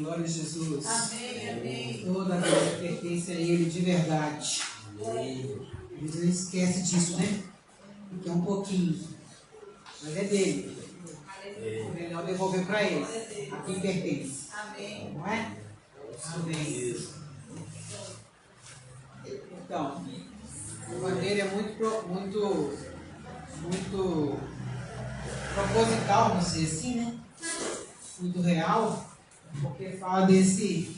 Glória a Jesus. Amém, amém. Toda a glória pertence a Ele de verdade. A gente não esquece disso, né? Porque é um pouquinho. Mas é dele. É melhor devolver para Ele. A quem pertence. Amém. Não é? Amém. Então, o Evangelho é muito proposital, vamos dizer assim, né? Muito real, porque fala desse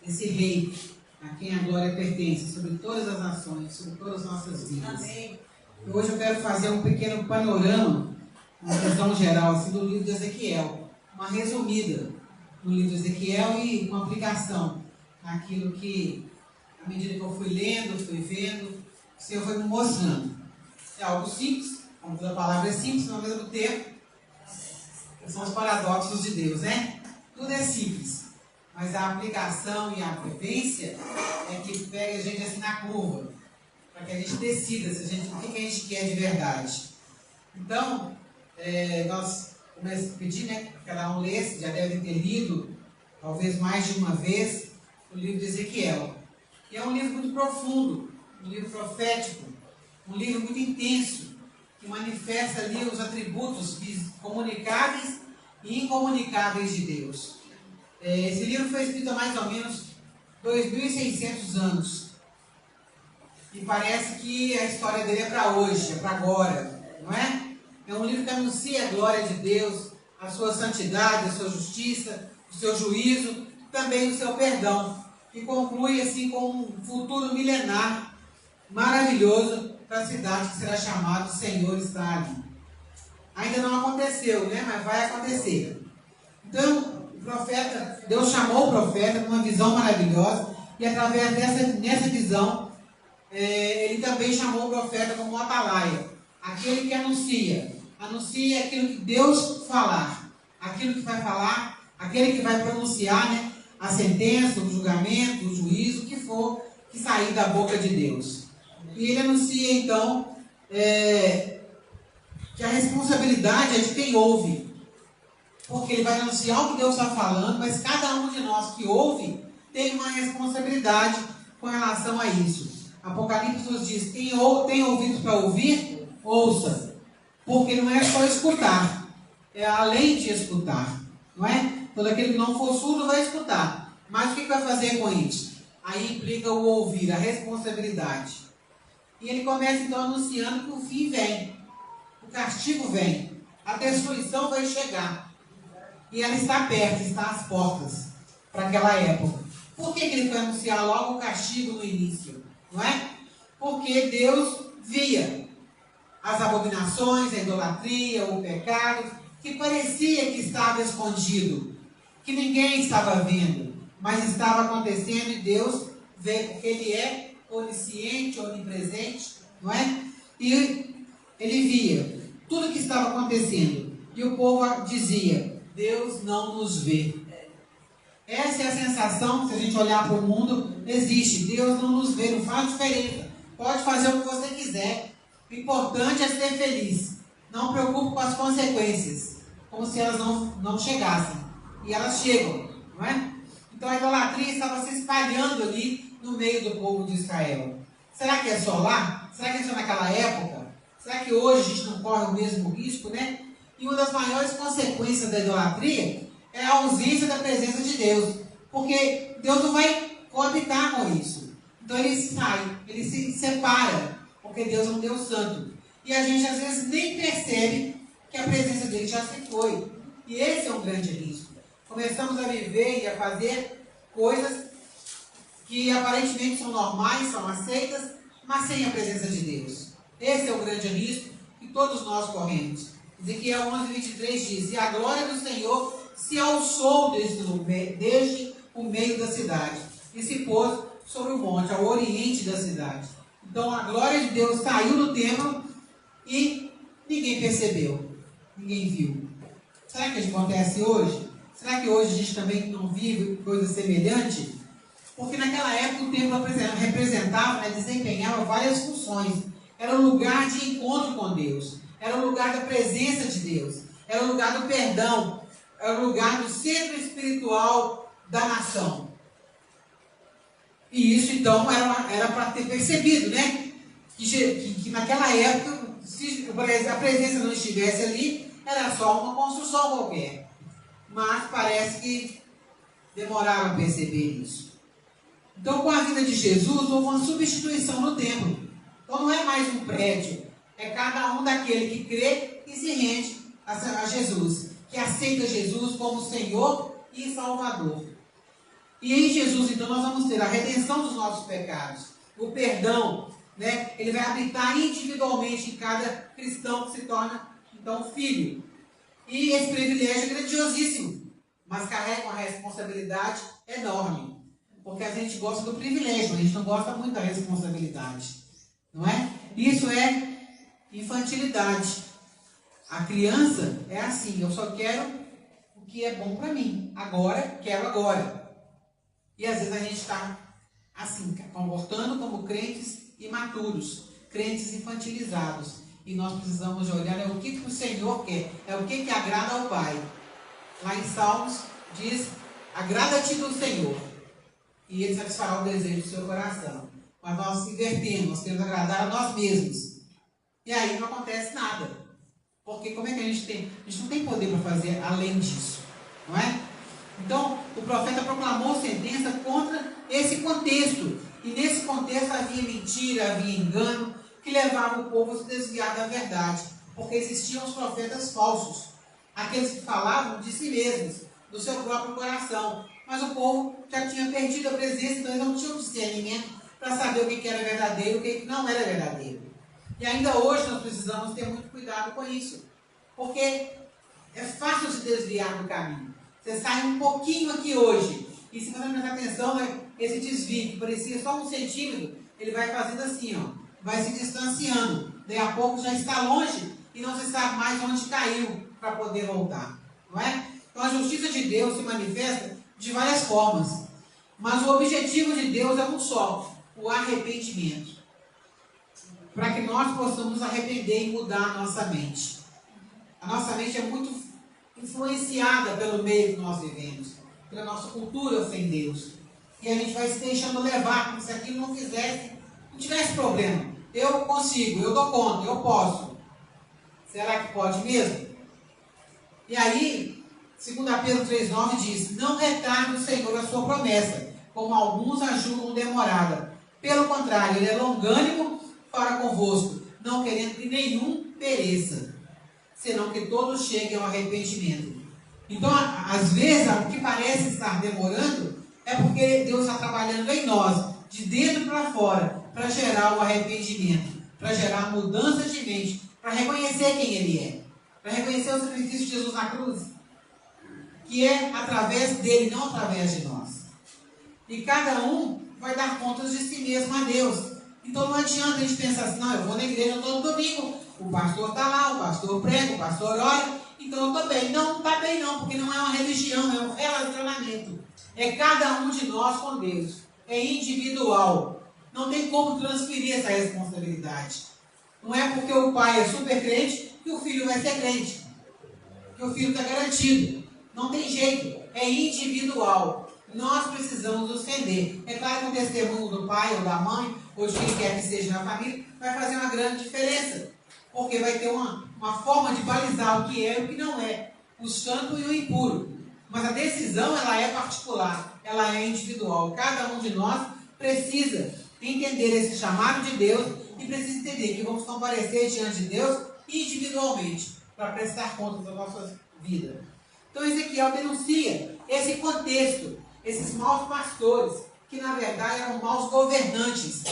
rei a quem a glória pertence, sobre todas as nações, sobre todas as nossas vidas. Amém. E hoje eu quero fazer um pequeno panorama, uma visão geral assim, do livro de Ezequiel, uma resumida no livro de Ezequiel e uma aplicação naquilo que, à medida que eu fui lendo, fui vendo, o Senhor foi me mostrando. É algo simples, como toda palavra é simples, mas ao mesmo tempo são os paradoxos de Deus, né? Tudo é simples, mas a aplicação e a vivência é que pega a gente assim na curva, para que a gente decida o que a gente quer de verdade. Então, nós começamos a pedir, né, que cada um lesse, já devem ter lido, talvez mais de uma vez, o livro de Ezequiel. E é um livro muito profundo, um livro profético, um livro muito intenso, que manifesta ali os atributos comunicáveis e incomunicáveis de Deus. Esse livro foi escrito há mais ou menos 2.600 anos. E parece que a história dele é para hoje, é para agora, não é? É um livro que anuncia a glória de Deus, a sua santidade, a sua justiça, o seu juízo, também o seu perdão. E conclui assim com um futuro milenar maravilhoso para a cidade que será chamada Senhor está ali. Ainda não aconteceu, né? Mas vai acontecer. Então, o profeta, Deus chamou o profeta numa visão maravilhosa e através dessa visão, ele também chamou o profeta como um atalaia, aquele que anuncia aquilo que Deus falar, aquilo que vai falar, aquele que vai pronunciar, né, a sentença, o julgamento, o juízo, o que for que sair da boca de Deus. E ele anuncia então que a responsabilidade é de quem ouve, porque ele vai anunciar o que Deus está falando, mas cada um de nós que ouve tem uma responsabilidade com relação a isso. Apocalipse nos diz: quem tem ouvidos para ouvir, ouça, porque não é só escutar, é além de escutar, não é? Todo aquele que não for surdo vai escutar, mas o que vai fazer com isso? Aí implica o ouvir, a responsabilidade. E ele começa então anunciando que o fim vem, o castigo vem, a destruição vai chegar. E ela está perto, está às portas para aquela época. Por que ele foi anunciar logo o castigo no início? Não é? Porque Deus via as abominações, a idolatria, o pecado, que parecia que estava escondido, que ninguém estava vendo, mas estava acontecendo e Deus vê, porque Ele é onisciente, onipresente, não é? E Ele via tudo o que estava acontecendo. E o povo dizia: Deus não nos vê. Essa é a sensação que, se a gente olhar para o mundo, existe. Deus não nos vê, não faz diferença. Pode fazer o que você quiser. O importante é ser feliz. Não preocupe com as consequências, como se elas não chegassem. E elas chegam, não é? Então a idolatria estava se espalhando ali no meio do povo de Israel. Será que é só lá? Será que é só naquela época? Será que hoje a gente não corre o mesmo risco, né? E uma das maiores consequências da idolatria é a ausência da presença de Deus. Porque Deus não vai coabitar com isso. Então ele sai, ele se separa, porque Deus é um Deus santo. E a gente às vezes nem percebe que a presença dele já se foi. E esse é um grande risco. Começamos a viver e a fazer coisas que aparentemente são normais, são aceitas, mas sem a presença de Deus. Esse é o grande risco que todos nós corremos. Ezequiel 11:23 diz: e a glória do Senhor se alçou desde o meio da cidade e se pôs sobre o monte, ao oriente da cidade. Então a glória de Deus saiu do templo e ninguém percebeu, ninguém viu. Será que isso acontece hoje? Será que hoje a gente também não vive coisa semelhante? Porque naquela época o templo representava, né, desempenhava várias funções. Era um lugar de encontro com Deus, era um lugar da presença de Deus, era um lugar do perdão, era um lugar do centro espiritual da nação. E isso, então, era para ter percebido, né? Que naquela época, se a presença não estivesse ali, era só uma construção qualquer. Mas parece que demoraram a perceber isso. Então, com a vinda de Jesus, houve uma substituição no templo. Então, não é mais um prédio. É cada um daquele que crê e se rende a Jesus. Que aceita Jesus como Senhor e Salvador. E em Jesus, então, nós vamos ter a redenção dos nossos pecados. O perdão, né? Ele vai habitar individualmente em cada cristão que se torna, então, filho. E esse privilégio é grandiosíssimo. Mas carrega uma responsabilidade enorme. Porque a gente gosta do privilégio, a gente não gosta muito da responsabilidade. Não é? Isso é infantilidade. A criança é assim, eu só quero o que é bom para mim. Agora, quero agora. E às vezes a gente está assim, comportando como crentes imaturos, crentes infantilizados. E nós precisamos de olhar o que o Senhor quer, é o que agrada ao Pai. Lá em Salmos diz, agrada-te do Senhor, e Ele satisfará o desejo do seu coração. Mas nós invertemos, nós queremos agradar a nós mesmos. E aí não acontece nada. Porque como é que a gente não tem poder para fazer além disso, não é? Então, o profeta proclamou sentença contra esse contexto. E nesse contexto havia mentira, havia engano, que levava o povo a se desviar da verdade. Porque existiam os profetas falsos. Aqueles que falavam de si mesmos, do seu próprio coração. Mas o povo já tinha perdido a presença, então eles não tinham discernimento para saber o que era verdadeiro e o que não era verdadeiro. E ainda hoje nós precisamos ter muito cuidado com isso. Porque é fácil se desviar do caminho. Você sai um pouquinho aqui hoje, e se você não prestar atenção, né, esse desvio, que parecia só 1 centímetro, ele vai fazendo assim, ó, vai se distanciando. Daí a pouco já está longe e não se sabe mais onde caiu para poder voltar. Não é? Então a justiça de Deus se manifesta de várias formas. Mas o objetivo de Deus é um só, o arrependimento. Para que nós possamos nos arrepender e mudar a nossa mente. A nossa mente é muito influenciada pelo meio que nós vivemos, pela nossa cultura sem Deus. E a gente vai se deixando levar, como se aquilo não tivesse problema. Eu consigo, eu dou conta, eu posso. Será que pode mesmo? E aí, 2 Pedro 3,9 diz, não retarde o Senhor a sua promessa, como alguns a julgam demorada. Pelo contrário, Ele é longânimo para convosco, não querendo que nenhum pereça, senão que todos cheguem ao arrependimento. Então, às vezes, o que parece estar demorando é porque Deus está trabalhando em nós, de dentro para fora, para gerar o arrependimento, para gerar a mudança de mente, para reconhecer quem Ele é, para reconhecer o sacrifício de Jesus na cruz, que é através dele, não através de nós. E cada um vai dar contas de si mesmo a Deus. Então não adianta a gente pensar assim, não, eu vou na igreja todo domingo, o pastor está lá, o pastor prega, o pastor ora, então eu estou bem. Não está bem não, porque não é uma religião, é um relacionamento. É cada um de nós com Deus. É individual. Não tem como transferir essa responsabilidade. Não é porque o pai é super crente que o filho vai ser crente. Que o filho está garantido. Não tem jeito. É individual. Nós precisamos nos render. É claro que o testemunho do pai ou da mãe, ou de quem quer que seja na família, vai fazer uma grande diferença. Porque vai ter uma forma de balizar o que é e o que não é. O santo e o impuro. Mas a decisão, ela é particular. Ela é individual. Cada um de nós precisa entender esse chamado de Deus e precisa entender que vamos comparecer diante de Deus individualmente para prestar conta da nossa vida. Então Ezequiel denuncia esse contexto, esses maus pastores, que na verdade eram maus governantes,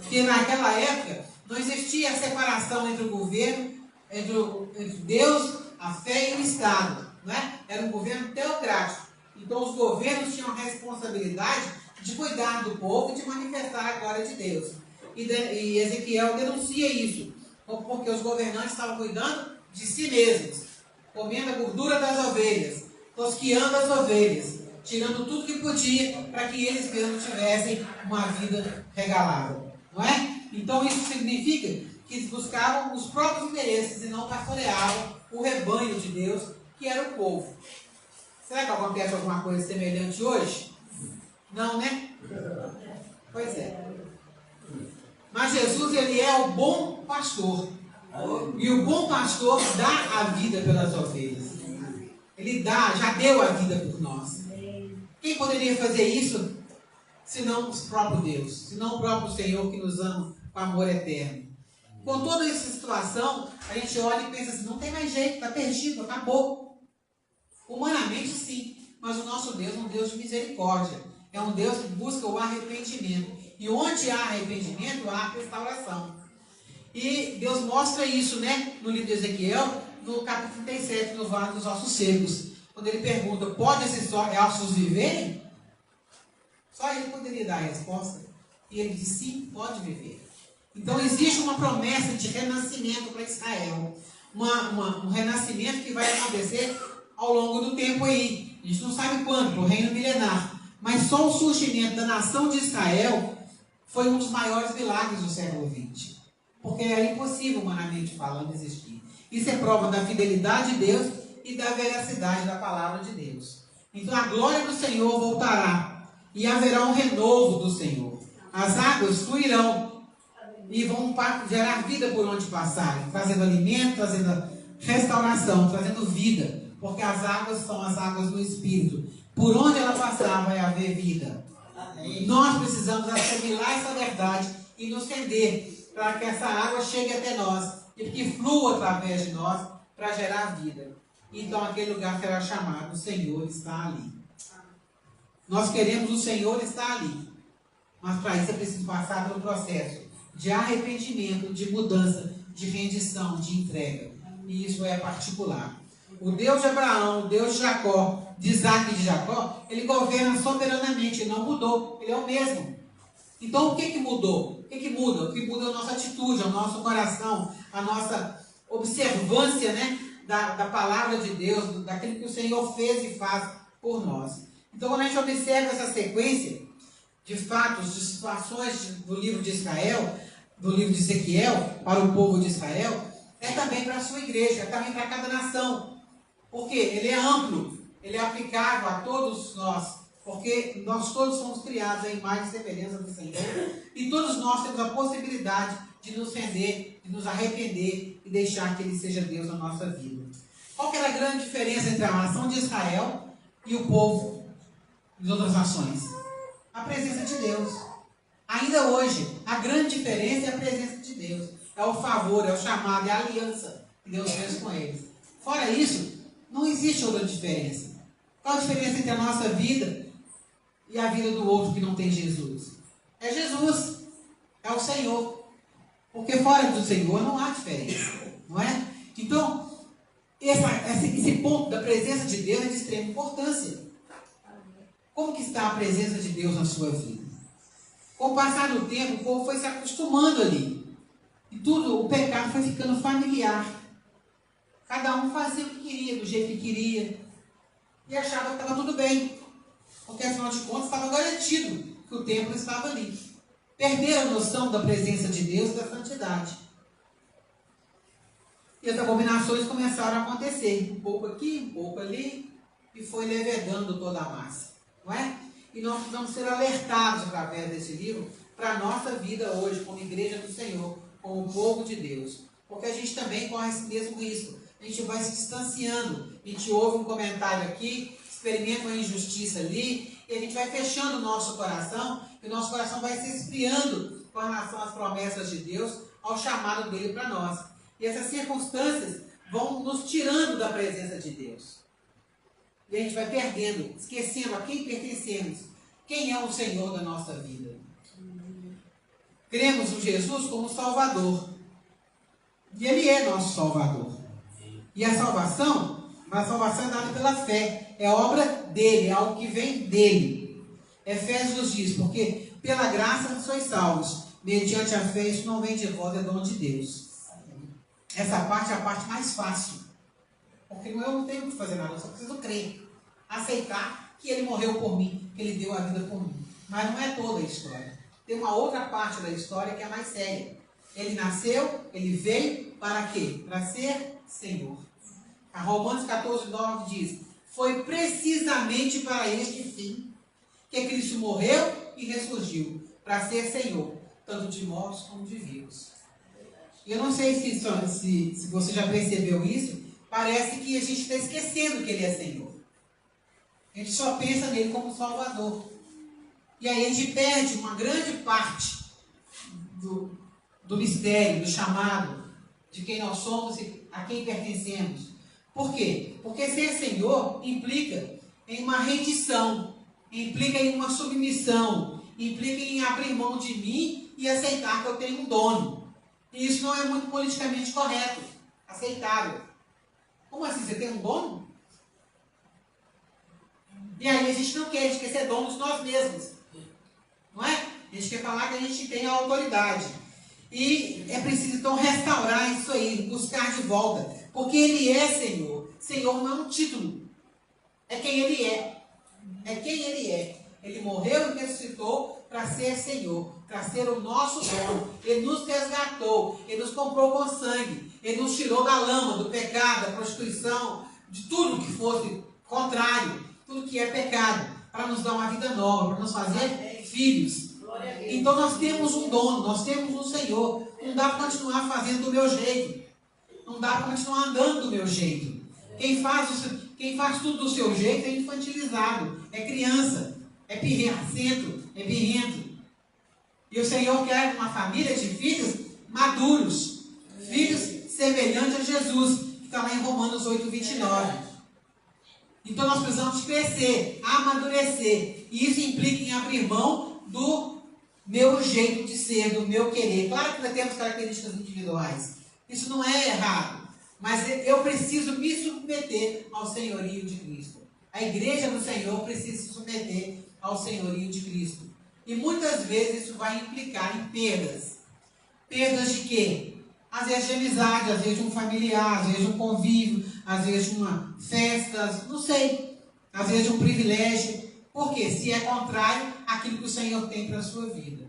que naquela época não existia a separação entre o governo, entre Deus, a fé e o Estado, né? Era um governo teocrático. Então os governos tinham a responsabilidade de cuidar do povo e de manifestar a glória de Deus. E Ezequiel denuncia isso, porque os governantes estavam cuidando de si mesmos, comendo a gordura das ovelhas, tosquiando as ovelhas, tirando tudo que podia para que eles mesmos tivessem uma vida regalada. Não é? Então isso significa que eles buscavam os próprios interesses e não pastoreavam o rebanho de Deus, que era o povo. Será que acontece alguma coisa semelhante hoje? Não, né? Pois é. Mas Jesus, ele é o bom pastor. E o bom pastor dá a vida pelas ovelhas. Ele dá, já deu a vida por nós. Quem poderia fazer isso, senão o próprio Deus, senão o próprio Senhor que nos ama com amor eterno? Com toda essa situação, a gente olha e pensa assim, não tem mais jeito, está perdido, acabou. Humanamente sim, mas o nosso Deus é um Deus de misericórdia. É um Deus que busca o arrependimento. E onde há arrependimento, há restauração. E Deus mostra isso, né, no livro de Ezequiel, no capítulo 37, no Vale dos Ossos Secos. Quando ele pergunta, pode esses ossos viverem? Só ele poderia dar a resposta. E ele diz, sim, pode viver. Então existe uma promessa de renascimento para Israel. Um renascimento que vai acontecer ao longo do tempo aí. A gente não sabe quando, para o reino milenar. Mas só o surgimento da nação de Israel foi um dos maiores milagres do século XX. Porque era impossível, humanamente falando, existir. Isso é prova da fidelidade de Deus e da veracidade da palavra de Deus. Então a glória do Senhor voltará e haverá um renovo do Senhor. As águas fluirão e vão gerar vida por onde passarem, trazendo alimento, trazendo restauração, trazendo vida, porque as águas são as águas do Espírito. Por onde ela passar vai haver vida. Nós precisamos assimilar essa verdade e nos render para que essa água chegue até nós e que flua através de nós para gerar vida. Então aquele lugar será chamado, o Senhor está ali. Nós queremos o Senhor estar ali. Mas para isso é preciso passar pelo processo de arrependimento, de mudança, de rendição, de entrega. E isso é particular. O Deus de Abraão, o Deus de Jacó, de Isaac e de Jacó, ele governa soberanamente, ele não mudou, ele é o mesmo. Então o que mudou? O que muda? O que muda é a nossa atitude, o nosso coração, a nossa observância, né, da palavra de Deus, daquilo que o Senhor fez e faz por nós. Então quando a gente observa essa sequência de fatos, de situações do livro de Israel, do livro de Ezequiel, para o povo de Israel, é também para a sua igreja, é também para cada nação. Porque ele é amplo, ele é aplicável a todos nós, porque nós todos somos criados em imagem e semelhança do Senhor, e todos nós temos a possibilidade de nos render, de nos arrepender e deixar que Ele seja Deus na nossa vida. Qual que era a grande diferença entre a nação de Israel e o povo das outras nações? A presença de Deus. Ainda hoje, a grande diferença é a presença de Deus. É o favor, é o chamado, é a aliança que Deus fez com eles. Fora isso, não existe outra diferença. Qual a diferença entre a nossa vida e a vida do outro que não tem Jesus? É Jesus, é o Senhor. Porque fora do Senhor não há diferença, não é? Então, esse ponto da presença de Deus é de extrema importância. Como que está a presença de Deus na sua vida? Com o passar do tempo, o povo foi se acostumando ali. E tudo, o pecado foi ficando familiar. Cada um fazia o que queria, do jeito que queria. E achava que estava tudo bem. Porque, afinal de contas, estava garantido que o templo estava ali. Perderam a noção da presença de Deus e da santidade. E as abominações começaram a acontecer. Um pouco aqui, um pouco ali. E foi levedando toda a massa. Não é? E nós precisamos ser alertados através desse livro para a nossa vida hoje, como igreja do Senhor, como povo de Deus. Porque a gente também corre esse mesmo risco. A gente vai se distanciando. A gente ouve um comentário aqui, experimenta uma injustiça ali, e a gente vai fechando o nosso coração, e o nosso coração vai se esfriando com relação às promessas de Deus, ao chamado dele para nós. E essas circunstâncias vão nos tirando da presença de Deus. E a gente vai perdendo, esquecendo a quem pertencemos, quem é o Senhor da nossa vida. Cremos em Jesus como Salvador. E Ele é nosso Salvador. E a salvação é dada pela fé. É obra dele, é algo que vem dele. Efésios nos diz, porque pela graça sois salvos, mediante a fé, isso não vem de vós, é dom de Deus. Essa parte é a parte mais fácil. Porque eu não tenho o que fazer nada, eu só preciso crer. Aceitar que Ele morreu por mim, que Ele deu a vida por mim. Mas não é toda a história. Tem uma outra parte da história que é mais séria. Ele nasceu, Ele veio para quê? Para ser Senhor. A Romanos 14:9 diz, foi precisamente para este fim que Cristo morreu e ressurgiu, para ser Senhor, tanto de mortos como de vivos. E eu não sei se você já percebeu isso, parece que a gente está esquecendo que Ele é Senhor. A gente só pensa nele como Salvador. E aí a gente perde uma grande parte do mistério, do chamado, de quem nós somos e a quem pertencemos. Por quê? Porque ser Senhor implica em uma rendição, implica em uma submissão, implica em abrir mão de mim e aceitar que eu tenho um dono. E isso não é muito politicamente correto, aceitável. Como assim? Você tem um dono? E aí a gente não quer, a gente quer ser dono de nós mesmos. Não é? A gente quer falar que a gente tem a autoridade. E é preciso então restaurar isso aí, buscar de volta. Porque Ele é Senhor. Senhor não é um título. É quem Ele é. É quem Ele é. Ele morreu e ressuscitou para ser Senhor, para ser o nosso dono. Ele nos resgatou, Ele nos comprou com sangue, Ele nos tirou da lama, do pecado, da prostituição, de tudo que fosse contrário, tudo que é pecado, para nos dar uma vida nova, para nos fazer filhos. Então nós temos um dono, nós temos um Senhor. Não dá para continuar fazendo do meu jeito, não dá para continuar andando do meu jeito. Quem faz tudo do seu jeito é infantilizado, é criança, é pirracento, é birrento. E o Senhor quer uma família de filhos maduros, filhos semelhantes a Jesus, que está lá em Romanos 8:29. Então nós precisamos crescer, amadurecer. E isso implica em abrir mão do meu jeito de ser, do meu querer. Claro que nós temos características individuais. Isso não é errado. Mas eu preciso me submeter ao senhorio de Cristo. A igreja do Senhor precisa se submeter ao senhorio de Cristo. E muitas vezes isso vai implicar em perdas. Perdas de quê? Às vezes de amizade, às vezes de um familiar, às vezes de um convívio, às vezes de uma festa, não sei. Às vezes de um privilégio. Por quê? Se é contrário àquilo que o Senhor tem para a sua vida.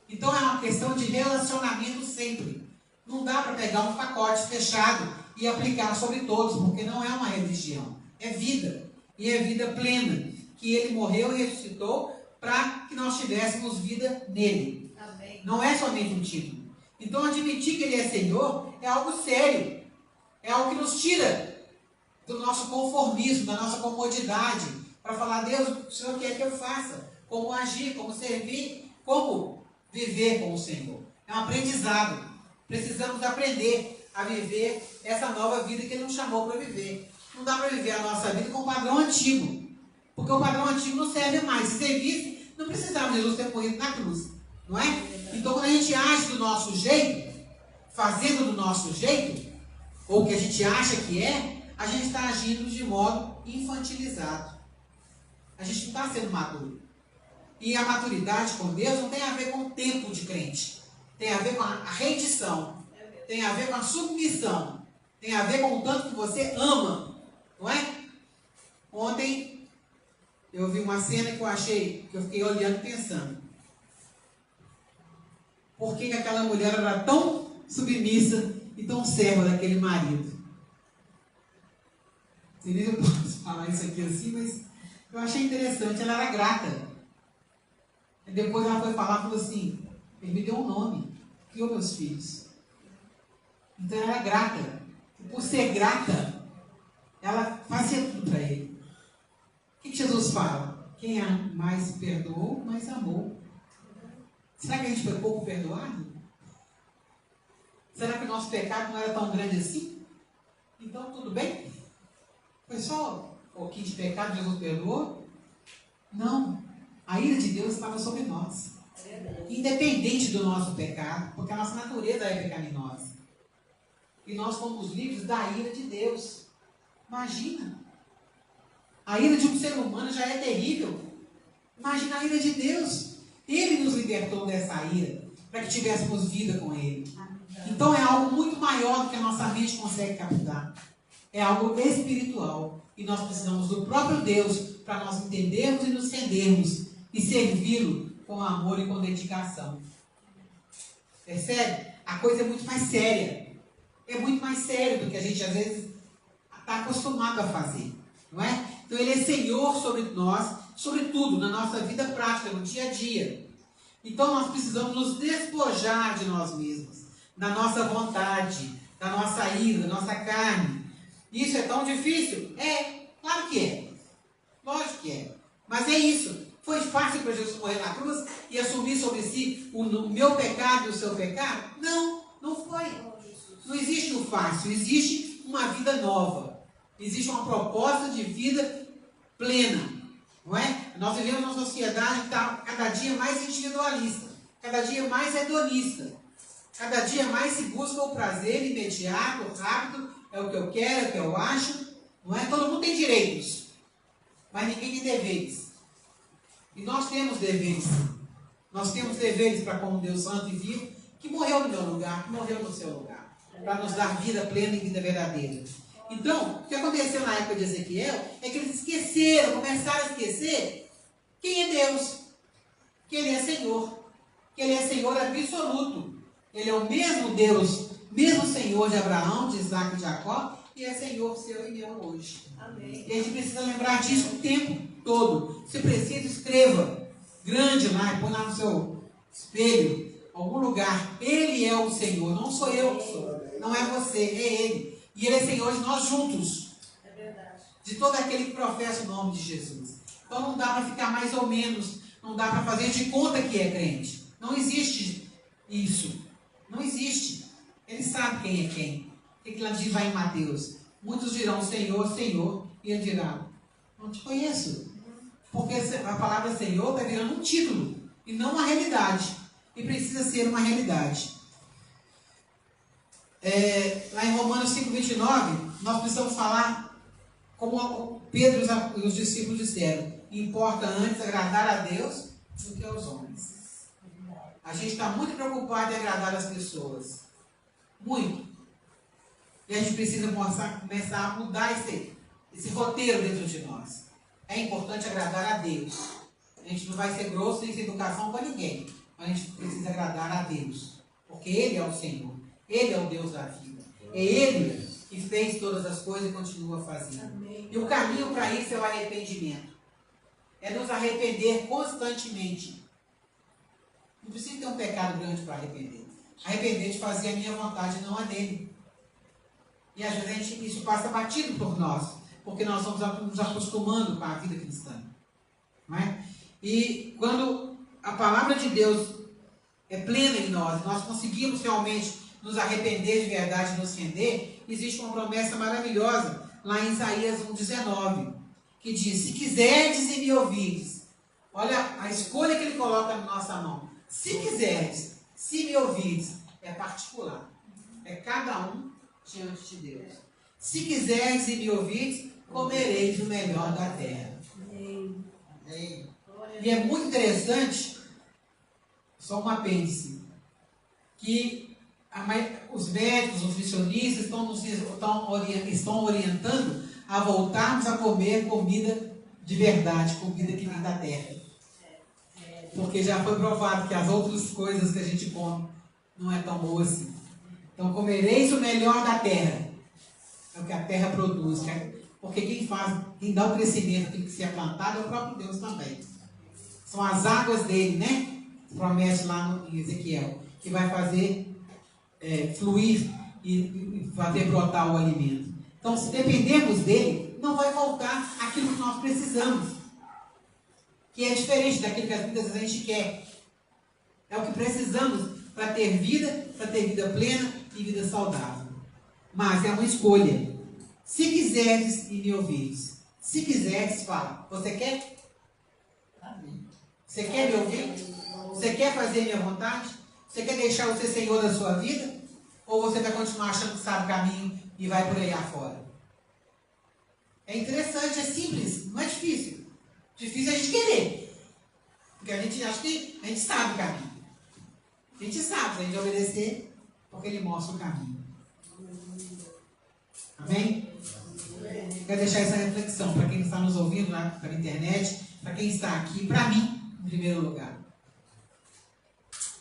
Então é uma questão de relacionamento sempre. Não dá para pegar um pacote fechado e aplicar sobre todos, porque não é uma religião. É vida. E é vida plena. Que Ele morreu e ressuscitou para que nós tivéssemos vida nele. Amém. Não é somente um título. Então admitir que Ele é Senhor é algo sério. É algo que nos tira do nosso conformismo, da nossa comodidade. Para falar, Deus, o Senhor quer que eu faça. Como agir, como servir, como viver com o Senhor. É um aprendizado. Precisamos aprender a viver essa nova vida que Ele nos chamou para viver. Não dá para viver a nossa vida com o padrão antigo. Porque o padrão antigo não serve mais. Se servisse, não precisava de Jesus ter morrido na cruz. Não é? Então, quando a gente age do nosso jeito, fazendo do nosso jeito, ou o que a gente acha que é, a gente está agindo de modo infantilizado. A gente não está sendo maduro. E a maturidade com Deus não tem a ver com o tempo de crente. Tem a ver com a rendição. Tem a ver com a submissão. Tem a ver com o tanto que você ama. Não é? Ontem eu vi uma cena que eu fiquei olhando e pensando. Por que aquela mulher era tão submissa e tão serva daquele marido? Não sei nem se eu posso falar isso aqui assim, mas eu achei interessante. Ela era grata. E depois ela foi falar e falou assim, Ele me deu um nome, criou meus filhos. Então ela era grata. E por ser grata, ela fazia tudo para Ele. O que Jesus fala? Quem mais perdoou, mais amou. Será que a gente foi pouco perdoado? Será que o nosso pecado não era tão grande assim? Então tudo bem? Foi só um pouquinho de pecado que Jesus perdoou? Não. A ira de Deus estava sobre nós. Independente do nosso pecado, porque a nossa natureza é pecaminosa. E nós fomos livres da ira de Deus. Imagina. A ira de um ser humano já é terrível. Imagina a ira de Deus. Ele nos libertou dessa ira, para que tivéssemos vida com Ele. Então é algo muito maior do que a nossa mente consegue captar. É algo espiritual. E nós precisamos do próprio Deus para nós entendermos e nos rendermos e servi-lo com amor e com dedicação. Percebe? A coisa é muito mais séria. É muito mais séria do que a gente às vezes está acostumado a fazer. Não é? Então Ele é Senhor sobre nós, sobre tudo, na nossa vida prática, no dia a dia. Então nós precisamos nos despojar de nós mesmos, da nossa vontade, da nossa ira, da nossa carne. Isso é tão difícil? É, claro que é. Lógico que é. Mas é isso. Foi fácil para Jesus morrer na cruz e assumir sobre si o meu pecado e o seu pecado? Não, não foi. Não existe o fácil, existe uma vida nova. Existe uma proposta de vida plena. Não é? Nós vivemos numa sociedade que está cada dia mais individualista, cada dia mais hedonista, cada dia mais se busca o prazer imediato, rápido, é o que eu quero, é o que eu acho. Não é? Todo mundo tem direitos, mas ninguém tem deveres. E nós temos deveres. Nós temos deveres para como Deus santo e vivo, que morreu no meu lugar, que morreu no seu lugar, para nos dar vida plena e vida verdadeira. Então, o que aconteceu na época de Ezequiel é que eles esqueceram, começaram a esquecer quem é Deus, que Ele é Senhor, que Ele é Senhor absoluto. Ele é o mesmo Deus, mesmo Senhor de Abraão, de Isaac e de Jacó, e é Senhor seu e meu hoje. Amém. E a gente precisa lembrar disso o tempo todo. Se precisa, escreva grande lá, põe lá no seu espelho, algum lugar. Ele é o Senhor, não sou eu que sou, não é você, é Ele. E Ele é Senhor de nós juntos. É verdade. De todo aquele que professa o nome de Jesus. Então não dá para ficar mais ou menos, não dá para fazer de conta que é crente. Não existe isso. Não existe. Ele sabe quem é quem. O que ele diz lá em Mateus? Muitos dirão Senhor, Senhor, e ele dirá, não te conheço. Porque a palavra Senhor está virando um título e não uma realidade. E precisa ser uma realidade. Lá em Romanos 5,29, nós precisamos falar como Pedro e os discípulos disseram: importa antes agradar a Deus do que aos homens. A gente está muito preocupado em agradar as pessoas. Muito. E a gente precisa começar a mudar esse roteiro dentro de nós. É importante agradar a Deus. A gente não vai ser grosso nem sem educação com ninguém. Mas a gente precisa agradar a Deus. Porque Ele é o Senhor. Ele é o Deus da vida. É Ele que fez todas as coisas e continua fazendo. Amém. E o caminho para isso é o arrependimento. É nos arrepender constantemente. Não precisa ter um pecado grande para arrepender. Arrepender de fazer a minha vontade, não a dele. E às vezes isso passa batido por nós. Porque nós vamos nos acostumando com a vida cristã. Não é? E quando a palavra de Deus é plena em nós, nós conseguimos realmente nos arrepender de verdade e nos render, existe uma promessa maravilhosa lá em Isaías 1,19, que diz: se quiserdes e me ouvirdes. Olha a escolha que ele coloca na nossa mão. Se quiserdes, se me ouvirdes, é particular. É cada um diante de Deus. Se quiserdes e me ouvirdes, comereis o melhor da terra. Amém. E é muito interessante, só um apêndice, que os médicos, os nutricionistas estão orientando a voltarmos a comer comida de verdade, comida que vem da terra. Porque já foi provado que as outras coisas que a gente come não é tão boa assim. Então comereis o melhor da terra. É o que a terra produz. Porque quem dá o crescimento, aquilo que se é plantado, é o próprio Deus também. São as águas dele, né? Promete lá em Ezequiel, que vai fazer fluir e fazer brotar o alimento. Então, se dependermos dele, não vai faltar aquilo que nós precisamos, que é diferente daquilo que às vezes a gente quer. É o que precisamos para ter vida plena e vida saudável. Mas é uma escolha. Se quiseres e me ouvirdes, se quiseres, fala. Você quer? Amém. Você quer me ouvir? Você quer fazer minha vontade? Você quer deixar eu ser Senhor da sua vida? Ou você vai continuar achando que sabe o caminho e vai por aí afora? É interessante, é simples, não é difícil. Difícil é a gente querer. Porque a gente acha que a gente sabe o caminho. A gente sabe, se a gente obedecer, porque ele mostra o caminho. Amém? Quero deixar essa reflexão para quem está nos ouvindo lá pela internet, para quem está aqui, para mim, em primeiro lugar.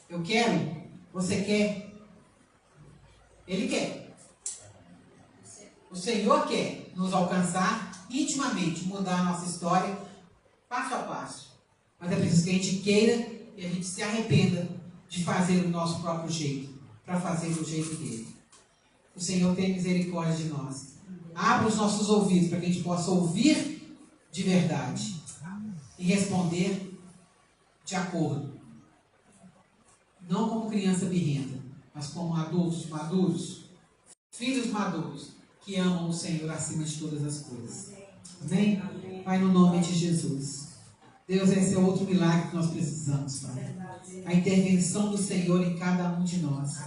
Eu quero, você quer, Ele quer. O Senhor quer nos alcançar intimamente mudar a nossa história, passo a passo. Mas é preciso que a gente queira e a gente se arrependa de fazer o nosso próprio jeito, para fazer do jeito dele. O Senhor tem misericórdia de nós. Abra os nossos ouvidos para que a gente possa ouvir de verdade e responder de acordo. Não como criança birrenta, mas como adultos maduros, filhos maduros, que amam o Senhor acima de todas as coisas. Amém? Pai, no nome de Jesus. Deus, esse é outro milagre que nós precisamos, Pai. A intervenção do Senhor em cada um de nós.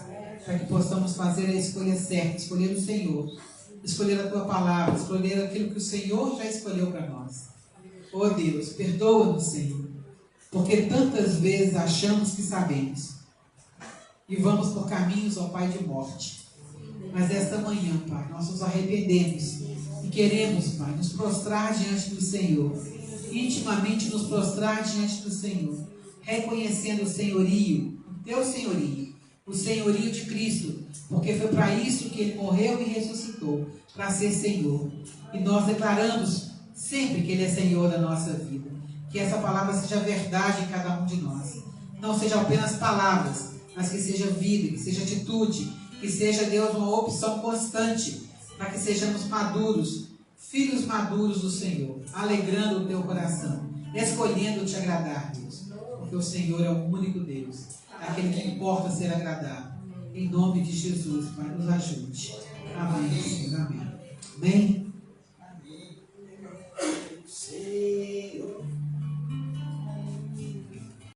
Para que possamos fazer a escolha certa, escolher o Senhor, escolher a Tua palavra, escolher aquilo que o Senhor já escolheu para nós. Oh Deus, perdoa-nos, Senhor, porque tantas vezes achamos que sabemos e vamos por caminhos, ó Pai, de morte. Mas esta manhã, Pai, nós nos arrependemos e queremos, Pai, nos prostrar diante do Senhor, intimamente nos prostrar diante do Senhor, reconhecendo o senhorio, o Teu senhorio, o senhorio de Cristo, porque foi para isso que Ele morreu e ressuscitou, para ser Senhor. E nós declaramos sempre que Ele é Senhor da nossa vida. Que essa palavra seja verdade em cada um de nós. Não seja apenas palavras, mas que seja vida, que seja atitude, que seja, Deus, uma opção constante, para que sejamos maduros, filhos maduros do Senhor, alegrando o Teu coração, escolhendo te agradar, Deus, porque o Senhor é o único Deus, é aquele que importa ser agradado. Em nome de Jesus, Pai, nos ajude. Amém, Senhor. Amém. Amém.